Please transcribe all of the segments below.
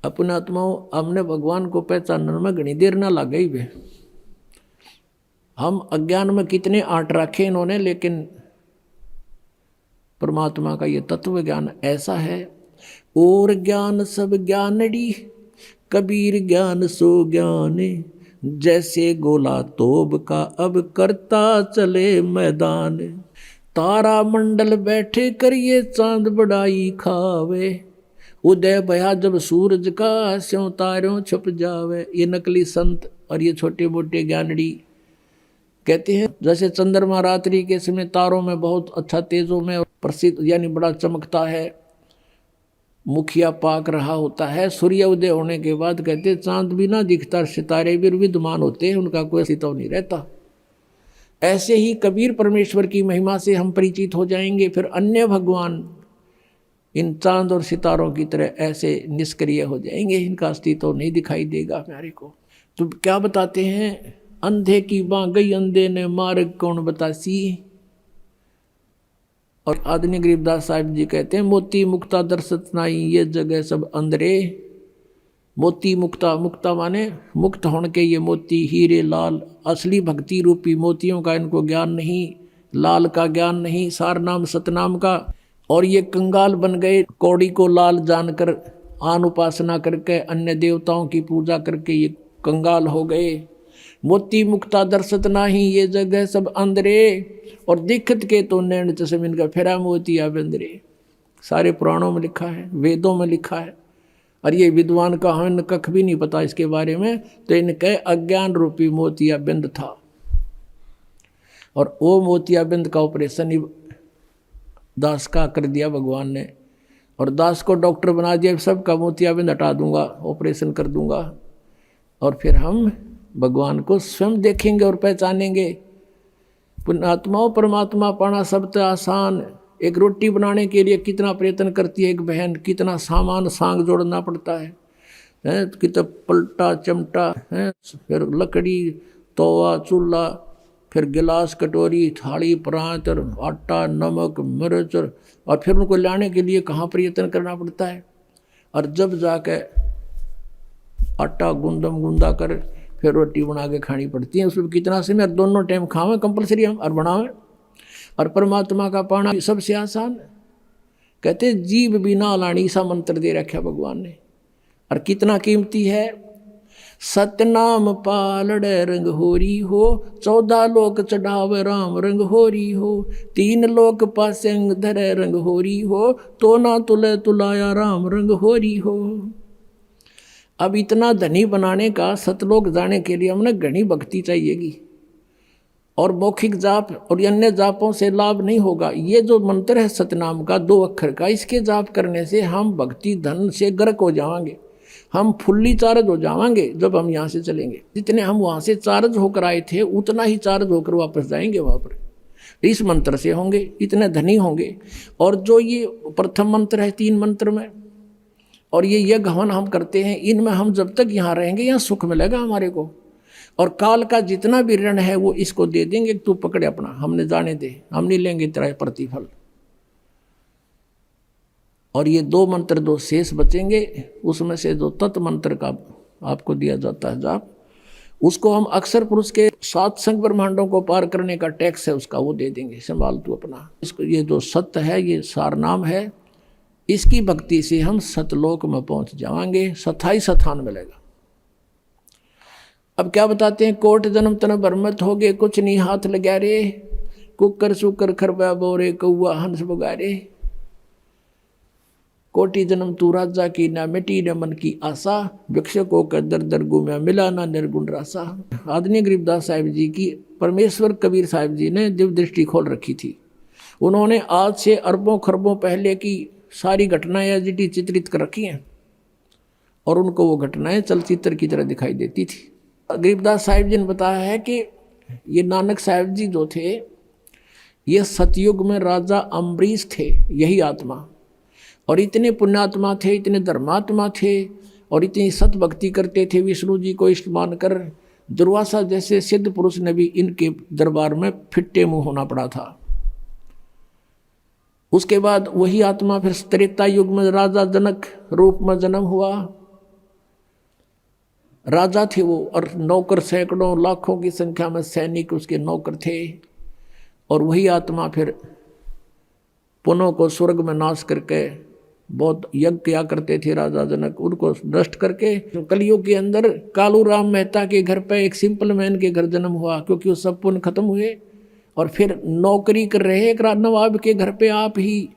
अपने आत्माओं हमने भगवान को पहचानने में घनी देर ना लग गई वे। हम अज्ञान में कितने आट रखे इन्होंने, लेकिन परमात्मा का ये तत्व ज्ञान ऐसा है। और ज्ञान सब ज्ञानड़ी, कबीर ज्ञान सो ज्ञान, जैसे गोला तोब का अब करता चले मैदान। तारा मंडल बैठे करिए चांद बड़ाई खावे, उदय भया जब सूरज का स्यों तारों छुप जावे। ये नकली संत और ये छोटे मोटे ज्ञानड़ी कहते हैं जैसे चंद्रमा रात्रि के समय तारों में बहुत अच्छा तेजों में प्रसिद्ध यानी बड़ा चमकता है, मुखिया पाक रहा होता है। सूर्य उदय होने के बाद कहते चांद भी ना दिखता, सितारे भी विद्यमान होते हैं, उनका कोई अस्तित्व नहीं रहता। ऐसे ही कबीर परमेश्वर की महिमा से हम परिचित हो जाएंगे, फिर अन्य भगवान इन चांद और सितारों की तरह ऐसे निष्क्रिय हो जाएंगे, इनका अस्तित्व नहीं दिखाई देगा हमारे को। तो क्या बताते हैं, अंधे की बाँ गई अंधे ने मार्ग कौन बतासी। और आदरणीय गरीबदास साहिब जी कहते हैं मोती मुक्ता दर्शत नाई, ये जगह सब अंधरे। मोती मुक्ता, मुक्ता माने मुक्त होने के ये मोती हीरे लाल, असली भक्ति रूपी मोतियों का इनको ज्ञान नहीं, लाल का ज्ञान नहीं, सार नाम सतनाम का। और ये कंगाल बन गए, कौड़ी को लाल जानकर आन उपासना करके अन्य देवताओं की पूजा करके ये कंगाल हो गए। मोती मुक्ता दर्शत नाही, ये जगह सब अंधरे। और दिखत के तो नैन चश्म इनका फेरा मोतिया बंदरे। सारे पुराणों में लिखा है, वेदों में लिखा है। और ये विद्वान का हमें कख भी नहीं पता इसके बारे में, तो इनके अज्ञान रूपी मोतिया बिंद था। और वो मोतिया बिंद का ऑपरेशन दास का कर दिया भगवान ने, और दास को डॉक्टर बना दिया, सबका मोतिया बिंद हटा दूंगा, ऑपरेशन कर दूंगा। और फिर हम भगवान को स्वयं देखेंगे और पहचानेंगे। पुण्यात्माओं, परमात्मा पाना सब आसान। एक रोटी बनाने के लिए कितना प्रयत्न करती है एक बहन, कितना सामान सांग जोड़ना पड़ता है, कितना पलटा चमटा है, फिर लकड़ी, तवा, चूल्हा, फिर गिलास, कटोरी, थाली, परात, और आटा, नमक, मिर्च, और फिर उनको लाने के लिए कहाँ प्रयत्न करना पड़ता है। और जब जाके आटा गुंदा कर फिर रोटी बना के खानी पड़ती है, उसमें कितना समय, दोनों टाइम खावें कंपलसरी हम और बनावें। और परमात्मा का पाना सबसे आसान। कहते जीव बिना लानी सा मंत्र दे रखा भगवान ने, और कितना कीमती है। सतनाम पालड़े रंग होरी हो, 14 लोक चढ़ावे राम रंग होरी हो। 3 लोक पासेंग धरे रंग होरी हो, तो ना तुले तुलाया राम रंग होरी हो। अब इतना धनी बनाने का, सतलोक जाने के लिए हमने घनी भक्ति चाहिएगी, और मौखिक जाप और अन्य जापों से लाभ नहीं होगा। ये जो मंत्र है सतनाम का 2 अक्षर का, इसके जाप करने से हम भक्ति धन से गर्क हो जाएंगे, हम फुल्ली चार्ज हो जाएंगे। जब हम यहाँ से चलेंगे, जितने हम वहाँ से चार्ज होकर आए थे उतना ही चार्ज होकर वापस जाएंगे वहाँ पर। इस मंत्र से होंगे, इतने धनी होंगे। और जो ये प्रथम मंत्र है 3 मंत्र में, और ये यज्ञ हवन हम करते हैं, इनमें हम जब तक यहाँ रहेंगे यहाँ सुख मिलेगा हमारे को। और काल का जितना भी ऋण है वो इसको दे देंगे, तू पकड़े अपना, हमने जाने दे, हम नहीं लेंगे तेरा प्रतिफल। और ये 2 मंत्र 2 शेष बचेंगे, उसमें से जो तत्व मंत्र का आपको दिया जाता है जाप, उसको हम अक्षर पुरुष के 7 संग ब्रह्मांडों को पार करने का टैक्स है उसका, वो दे देंगे, संभाल तू अपना। इसको ये जो सत्य है, ये सार नाम है, इसकी भक्ति से हम सतलोक में पहुंच जाएंगे, स्थाई स्थान मिलेगा। अब क्या बताते हैं, कोट जन्म तन भरमत हो गए, कुछ नहीं हाथ लगा रे। कुकर सुकर खरबा बोरे, कौआ हंस बगारे। कोटि जन्म तू राजा की, ना मिटी न मन की आशा। वृक्ष को कर दर दर गुम्या, मिला ना निर्गुण रासा। आदरणीय गरीबदास साहिब जी की परमेश्वर कबीर साहिब जी ने दिव्य दृष्टि खोल रखी थी। उन्होंने आज से अरबों खरबों पहले की सारी घटनाएं एजिटी चित्रित कर रखी हैं, और उनको वो घटनाएं चलचित्र की तरह दिखाई देती थी। गरीबदास साहिब जी ने बताया है कि ये नानक साहिब जी जो थे, ये सतयुग में राजा अम्बरीश थे, यही आत्मा। और इतने पुण्यात्मा थे, इतने धर्मात्मा थे, और इतनी सत भक्ति करते थे, विष्णु जी को इष्ट मानकर। दुर्वासा जैसे सिद्ध पुरुष ने भी इनके दरबार में फिट्टे मुंह होना पड़ा था। उसके बाद वही आत्मा फिर त्रेता युग में राजा जनक रूप में जन्म हुआ, राजा थे वो, और नौकर सैकड़ों लाखों की संख्या में सैनिक उसके नौकर थे। और वही आत्मा फिर पुनः को स्वर्ग में नाश करके बहुत यज्ञ किया करते थे राजा जनक, उनको नष्ट करके तो कलयुग के अंदर कालू राम मेहता के घर पे एक सिंपल मैन के घर जन्म हुआ, क्योंकि वो सब पुण्य खत्म हुए। और फिर नौकरी कर रहे एक नवाब के घर पे आप ही,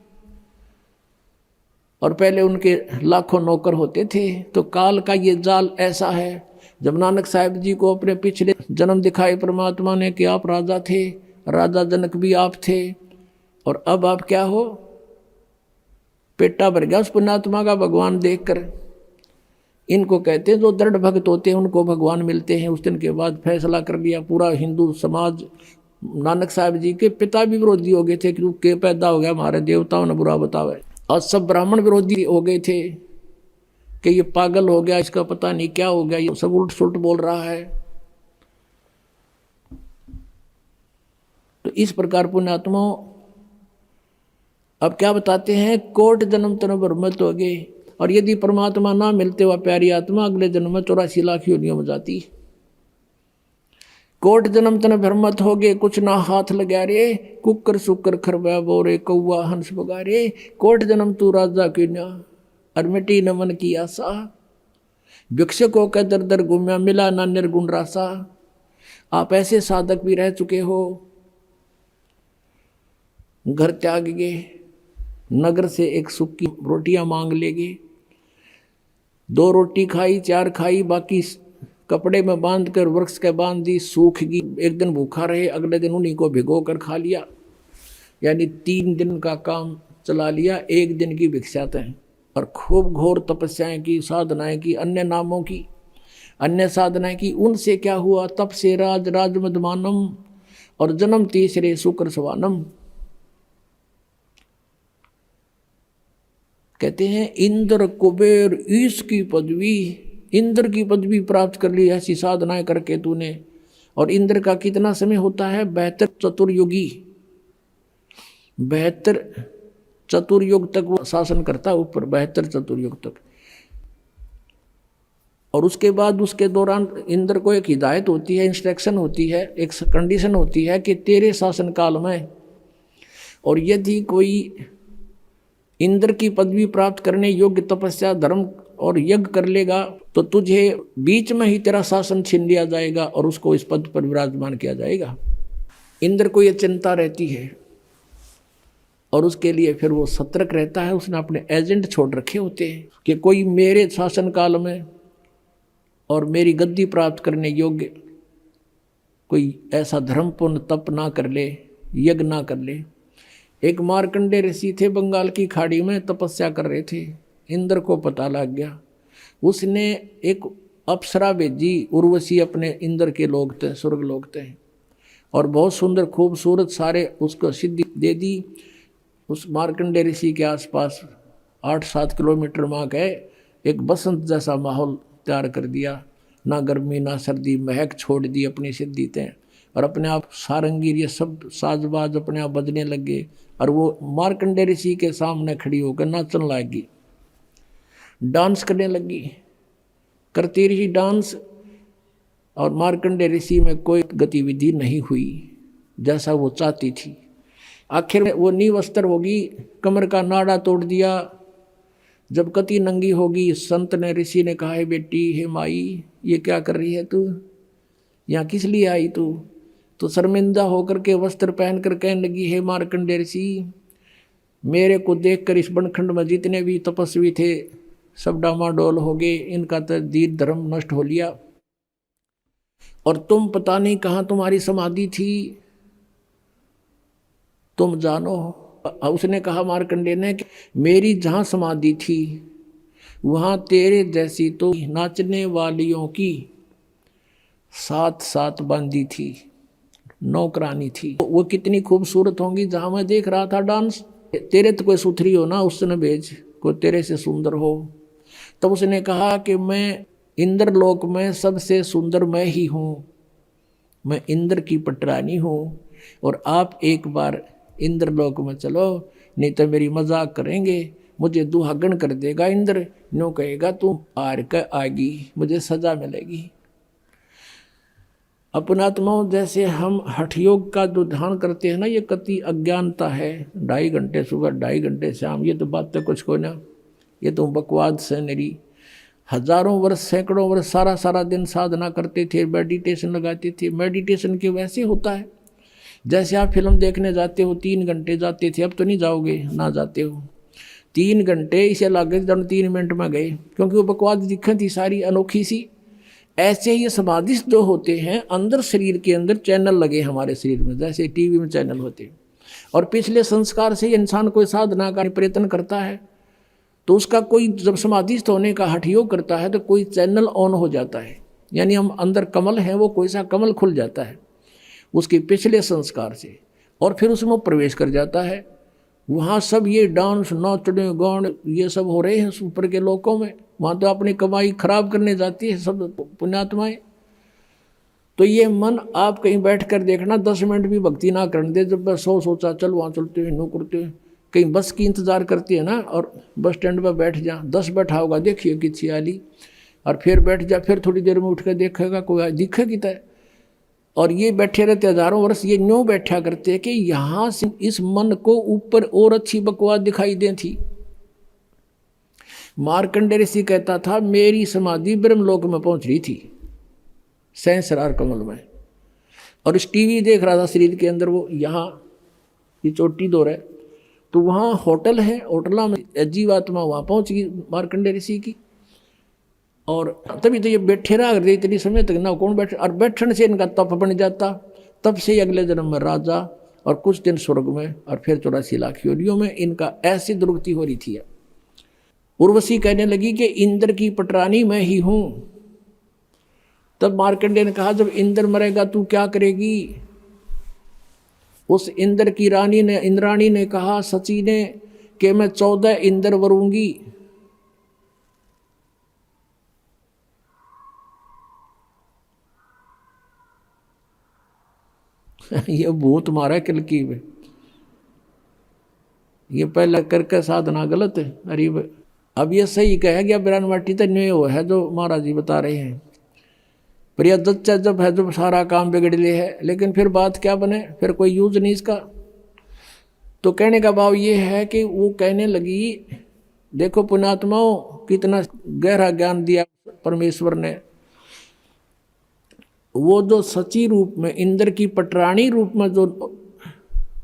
और पहले उनके लाखों नौकर होते थे। तो काल का ये जाल ऐसा है। जब नानक साहिब जी को अपने पिछले जन्म दिखाए परमात्मा ने कि आप राजा थे, राजा जनक भी आप थे, और अब आप क्या हो, पेटा भर गया उस पुण्यात्मा का भगवान देखकर। इनको कहते हैं जो दृढ़ भक्त होते हैं उनको भगवान मिलते हैं। उस दिन के बाद फैसला कर लिया पूरा हिंदू समाज। नानक साहब जी के पिता भी विरोधी हो गए थे कि के पैदा हो गया हमारे देवताओं ने बुरा बतावे, और सब ब्राह्मण विरोधी हो गए थे कि ये पागल हो गया, इसका पता नहीं क्या हो गया, ये सब उल्ट सुल्ट बोल रहा है। तो इस प्रकार पुण्यात्मा अब क्या बताते हैं, कोट जन्म तन भ्रमित हो गए, और यदि परमात्मा ना मिलते हुआ प्यारी आत्मा अगले जन्म में 84 लाख योनियों में जाती। कोट जन्म तन भ्रमित हो गए, कुछ ना हाथ लगा रे, कुकर सुकर खरबा बोरे, कौआ हंस बगारे, कोट जन्म तू राजा की ना, और मिटी न मन की आशा, भिक्षकों का दर दर घूमया, मिला ना निर्गुण रासा। आप ऐसे साधक भी रह चुके हो, घर त्याग गए, नगर से एक सूखी रोटियां मांग लेगे, 2 रोटी खाई 4 खाई, बाकी कपड़े में बांध कर वृक्ष के बांध दी, सूख गई। एक दिन भूखा रहे, अगले दिन उन्हीं को भिगो कर खा लिया, यानी 3 दिन का काम चला लिया, 1 दिन की भिक्षा तय। और खूब घोर तपस्याएं की, साधनाएं की, अन्य नामों की, अन्य साधनाएं की। उनसे क्या हुआ, तप से राज राज मदमानम, और जन्म तीसरे शुक्र सवानम। कहते हैं इंद्र कुबेर ईश की पदवी, इंद्र की पदवी प्राप्त कर ली ऐसी साधनाएं करके तूने। और इंद्र का कितना समय होता है, 72 चतुर्युगी, 72 चतुर्युग तक वो शासन करता है ऊपर, 72 चतुर्युग तक। और उसके बाद उसके दौरान इंद्र को एक हिदायत होती है, इंस्ट्रक्शन होती है, एक कंडीशन होती है कि तेरे शासन काल में, और यदि कोई इंद्र की पदवी प्राप्त करने योग्य तपस्या धर्म और यज्ञ कर लेगा तो तुझे बीच में ही तेरा शासन छीन लिया जाएगा और उसको इस पद पर विराजमान किया जाएगा। इंद्र को ये चिंता रहती है, और उसके लिए फिर वो सतर्क रहता है। उसने अपने एजेंट छोड़ रखे होते हैं कि कोई मेरे शासन काल में और मेरी गद्दी प्राप्त करने योग्य कोई ऐसा धर्म पुण्य तप ना कर ले, यज्ञ ना कर ले। एक मार्कंडे ऋषि थे, बंगाल की खाड़ी में तपस्या कर रहे थे। इंद्र को पता लग गया, उसने एक अप्सरा भेजी, उर्वशी अपने इंद्र के लोग थे, स्वर्ग लोग थे, और बहुत सुंदर खूबसूरत सारे उसको सिद्धि दे दी। उस मार्कंडे ऋषि के आसपास 8-7 किलोमीटर वहाँ गए, एक बसंत जैसा माहौल तैयार कर दिया, ना गर्मी ना सर्दी, महक छोड़ दी अपनी सिद्धि तय, और अपने आप सारंगी ये सब साजबाज अपने आप बजने लगे। और वो मार्कंडे ऋषि के सामने खड़ी होकर नाचने लगी, डांस करने लगी, करती रही डांस, और मार्कंडे ऋषि में कोई गतिविधि नहीं हुई जैसा वो चाहती थी। आखिर में वो निवस्त्र होगी, कमर का नाड़ा तोड़ दिया। जब कति नंगी होगी, संत ने ऋषि ने कहा, है बेटी, हे माई, ये क्या कर रही है तू, यहाँ किस लिए आई तू? तो शर्मिंदा होकर के वस्त्र पहन कर कहने लगी, हे मार्कंडे ऋषि, मेरे को देखकर इस बनखंड में जितने भी तपस्वी थे सब डामाडोल हो गए, इनका तो दीन धर्म नष्ट हो लिया, और तुम पता नहीं कहाँ तुम्हारी समाधि थी, तुम जानो। उसने कहा मार्कंडे ने कि मेरी जहाँ समाधि थी वहाँ तेरे जैसी तो नाचने वालियों की 7 बांधी थी, नौकरानी थी। वो कितनी खूबसूरत होंगी जहाँ मैं देख रहा था डांस। तेरे तो कोई सुथरी हो ना, उसने भेज, कोई तेरे से सुंदर हो। तब उसने कहा कि मैं इंद्रलोक में सबसे सुंदर मैं ही हूँ, मैं इंद्र की पटरानी हूँ, और आप एक बार इंद्रलोक में चलो, नहीं तो मेरी मजाक करेंगे। मुझे दुहागन कर देगा इंद्र, नो कहेगा तू हार कर आएगी, मुझे सजा मिलेगी। अपनात्माओं, जैसे हम हठ योग का जो ध्यान करते हैं ना, ये कति अज्ञानता है। 2.5 घंटे सुबह, 2.5 घंटे शाम, ये तो बात तो कुछ को ना, ये तो बकवाद से मेरी। हजारों वर्ष, सैकड़ों वर्ष सारा दिन साधना करते थे, मेडिटेशन लगाते थे। मेडिटेशन के वैसे होता है जैसे आप फिल्म देखने जाते हो, 3 घंटे जाते थे, अब तो नहीं जाओगे, ना जाते हो। 3 घंटे इसे लगे जब 3 मिनट में गए, क्योंकि वो बकवाद दिक्कत थी सारी अनोखी सी। ऐसे ही ये समाधिस्थ जो होते हैं, अंदर शरीर के अंदर चैनल लगे हमारे शरीर में, जैसे टीवी में चैनल होते हैं। और पिछले संस्कार से इंसान कोई साधना का प्रयत्न करता है तो उसका कोई, जब समाधिस्थ होने का हठ योग करता है तो कोई चैनल ऑन हो जाता है, यानी हम अंदर कमल है, वो कोई सा कमल खुल जाता है उसके पिछले संस्कार से, और फिर उसमें प्रवेश कर जाता है। वहाँ सब ये डांस, नाचने, गान, ये सब हो रहे हैं ऊपर के लोकों में। वहाँ तो अपनी कमाई खराब करने जाती है सब पुण्यात्माएं। तो ये मन आप कहीं बैठ कर देखना, 10 मिनट भी भक्ति ना करने दे। जब मैं सोचा चल वहाँ चलते हैं, नो करते हैं, कहीं बस की इंतज़ार करती है ना, और बस स्टैंड पर बैठ जा, 10 बैठा होगा, देखिए कि छियाली, और फिर बैठ जा, फिर थोड़ी देर में उठ कर देखेगा कोई दिखेगी तय। और ये बैठे रहते हजारों वर्ष, ये न्यों बैठा करते कि यहाँ से इस मन को ऊपर और अच्छी बकवास दिखाई दे थी। मार्कंडेय ऋषि कहता था मेरी समाधि ब्रह्मलोक में पहुंच रही थी, सहस्रार कमल में, और इस टीवी देख रहा था शरीर के अंदर। वो यहाँ ये चोटी दौर है, तो वहाँ होटल है, होटला में जीवात्मा वहाँ पहुँच गई मार्कंडेय ऋषि की। और तभी तो ये बैठे रहा करते इतनी समय तक, ना कौन बैठे, और बैठने से इनका तप बन जाता। तब से अगले जन्म में राजा, और कुछ दिन स्वर्ग में, और फिर 84 लाख योनियों में इनका ऐसी दुर्गति हो रही थी। उर्वशी कहने लगी कि इंद्र की पटरानी मैं ही हूँ। तब मार्कंडेय ने कहा जब इंद्र मरेगा तू क्या करेगी? उस इंद्र की रानी ने, इंद्राणी ने कहा सची ने कि मैं 14 इंद्र वरूंगी। ये भूत मारा किलकी में, ये पहले करके साधना गलत है। अरे अब ये सही कह गया, बिरान माटी तो नहीं वो है जो महाराज जी बता रहे हैं। प्रिय दच्चा जब है, जब सारा काम बिगड़ ले है, लेकिन फिर बात क्या बने, फिर कोई यूज नहीं इसका। तो कहने का भाव ये है कि वो कहने लगी देखो पुण्यात्माओं, कितना गहरा ज्ञान दिया परमेश्वर ने। वो जो सची रूप में, इंद्र की पटरानी रूप में जो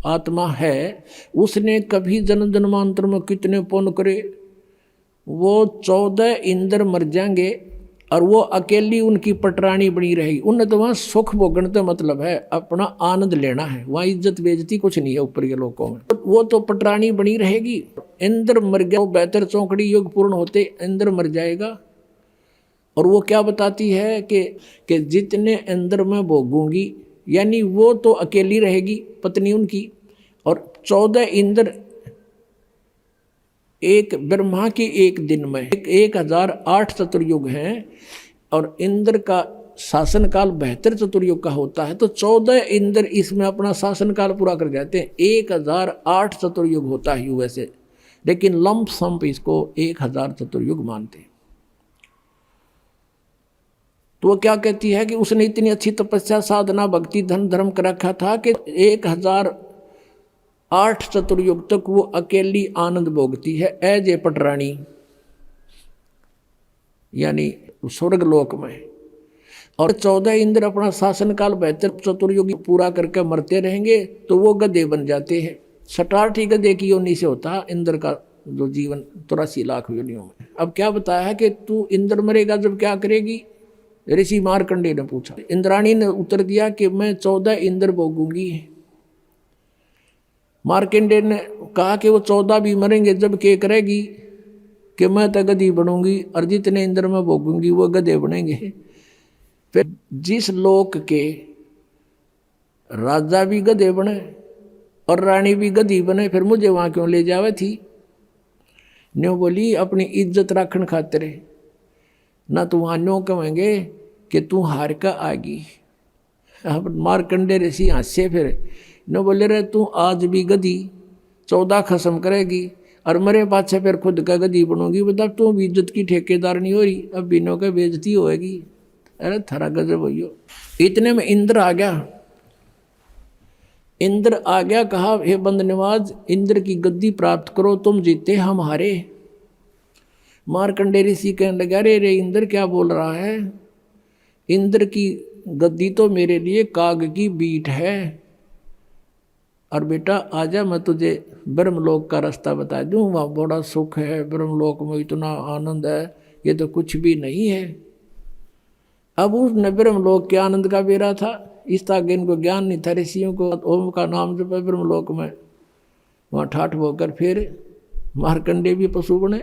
आत्मा है, उसने कभी जन्म जन्मांतर में कितने पुण्य करे, वो 14 इंद्र मर जाएंगे और वो अकेली उनकी पटरानी बनी रहेगी। उन्हें तो वहाँ सुख भोगने तो मतलब है, अपना आनंद लेना है, वहाँ इज्जत बेइज्जती कुछ नहीं है ऊपर के लोगों में। वो तो पटरानी बनी रहेगी। इंद्र मर गया, वो बेहतर चौकड़ी युग पूर्ण होते इंद्र मर जाएगा। और वो क्या बताती है कि जितने इंद्र में भोगूंगी, यानी वो तो अकेली रहेगी पत्नी उनकी, और 14 इंद्र एक ब्रह्मा के एक दिन में 1008 चतुर्युग हैं, और इंद्र का शासन काल 72 चतुर्युग का होता है। तो 14 इंद्र इसमें अपना शासन काल पूरा कर जाते हैं। 1008 चतुर्युग होता है वैसे, लेकिन लंप संप इसको 1000 चतुर्युग मानते हैं। तो वो क्या कहती है कि उसने इतनी अच्छी तपस्या, साधना, भक्ति, धन, धर्म कर रखा था कि 1008 चतुर्युग तक वो अकेली आनंद भोगती है एज ए पटरानी, यानी स्वर्ग लोक में। और 14 इंद्र अपना शासन काल 72 चतुर्युग पूरा करके मरते रहेंगे, तो वो गधे बन जाते हैं। 67 गधे की योनि से होता है इंद्र का जो जीवन 83 लाख योनियों में। अब क्या बताया है कि तू इंद्र मरेगा जब क्या करेगी? ऋषि मार्कंडेय ने पूछा। इंद्राणी ने उत्तर दिया कि मैं 14 इंद्र भोगूंगी। मार्कंडेय ने कहा कि वो 14 भी मरेंगे जब क्या करेगी कि मैं तो गधी बनूंगी, और जितने इंद्र में भोगूंगी वो गधे बनेंगे। फिर जिस लोक के राजा भी गधे बने और रानी भी गधी बने, फिर मुझे वहां क्यों ले जावे थी? न्यों बोली अपनी इज्जत रखने खातिर, ना तो वहाँ न्यों कहेंगे कि तू हार का आगी। अब मार्कंडेय ऋषि हंसे, फिर न बोले रहे तू आज भी गधी 14 खत्म करेगी, और मरे पाछे फिर खुद का गदी बनोगी, बता तू भी इज्जत की ठेकेदार नहीं हो रही, अब बिनों का बेइज्जती होएगी। अरे थारा गजब हो। इतने में इंद्र आ गया। इंद्र आ गया, कहा हे बंद नवाज, इंद्र की गद्दी प्राप्त करो, तुम जीते हम हारे। मार्कंडे ऋषि कहने लगा, रे रे इंद्र क्या बोल रहा है, इंद्र की गद्दी तो मेरे लिए काग की बीट है, और बेटा आजा मैं तुझे ब्रह्मलोक का रास्ता बता दूं, वहाँ बड़ा सुख है, ब्रह्मलोक में इतना आनंद है, ये तो कुछ भी नहीं है। अब उसने ब्रह्मलोक के आनंद का बेरा था, इस आगे इनको ज्ञान नहीं था, ऋषियों को ओम का नाम जब ब्रह्मलोक में वहाँ ठाठ होकर फिर मार्कंडे भी पशु बने,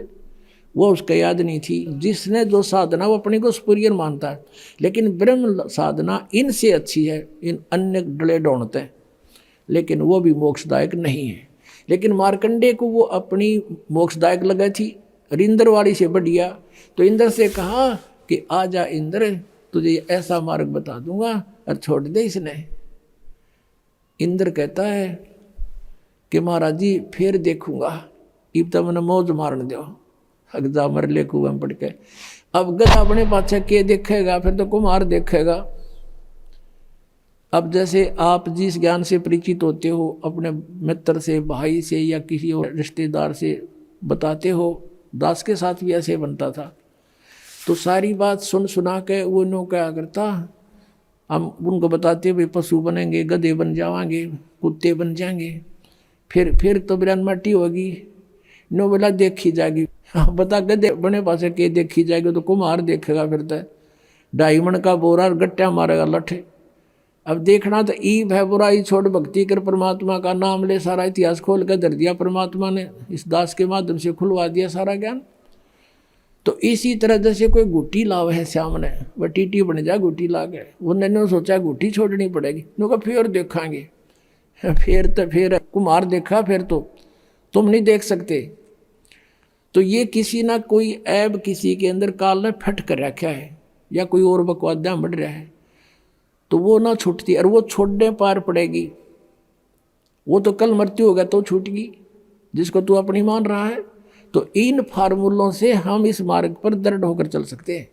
वो उसका याद नहीं थी। जिसने जो साधना वो अपने को सुपीरियर मानता है, लेकिन ब्रह्म साधना इनसे अच्छी है, इन अन्य डले ढूंढते, लेकिन वो भी मोक्षदायक नहीं है। लेकिन मार्कंडे को वो अपनी मोक्षदायक लगा थी, इंद्र वाली से बढ़िया। तो इंद्र से कहा कि आजा इंद्र, तुझे ऐसा मार्ग बता दूंगा, और छोड़ दे इसने। इंद्र कहता है कि महाराज जी फिर देखूंगा, इब तो मैंने मौज मारने दो, अगजा मर ले कुएं पड़ के। अब गधा अपने पाछे के देखेगा, फिर तो कुमार देखेगा। अब जैसे आप जिस ज्ञान से परिचित होते हो, अपने मित्र से, भाई से, या किसी और रिश्तेदार से बताते हो, दास के साथ भी ऐसे बनता था। तो सारी बात सुन सुना के वो नो क्या करता, हम उनको बताते भाई पशु बनेंगे, गधे बन जावांगे, कुत्ते बन जाएंगे, फिर तो बिरान माटी होगी, नो बोला देखी जाएगी। हाँ बता, गधे बने पासे के देखी जाएगी, तो कुम्हार देखेगा, फिर तो 2.5 मन का बोरा गट्टा मारेगा लठे। अब देखना तो ईब है, बुराई छोड़ भक्ति कर, परमात्मा का नाम ले, सारा इतिहास खोल कर धर दिया परमात्मा ने, इस दास के माध्यम से खुलवा दिया सारा ज्ञान। तो इसी तरह जैसे कोई गुट्टी लाव है सामने, वह टीटी बन जाए गुट्टी ला के, उन्होंने सोचा गुट्टी छोड़नी पड़ेगी, उन्होंने फिर देखांगे, फिर कुम्हार देखा, फिर तो तुम नहीं देख सकते। तो ये किसी ना कोई ऐब किसी के अंदर काल ने फट कर रखा है, या कोई और बकवादा बढ़ रहा है, तो वो ना छूटती, और वो छोड़ने पार पड़ेगी। वो तो कल मृत्यु होगा तो छूटेगी, जिसको तू अपनी मान रहा है। तो इन फार्मूलों से हम इस मार्ग पर दृढ़ होकर चल सकते हैं।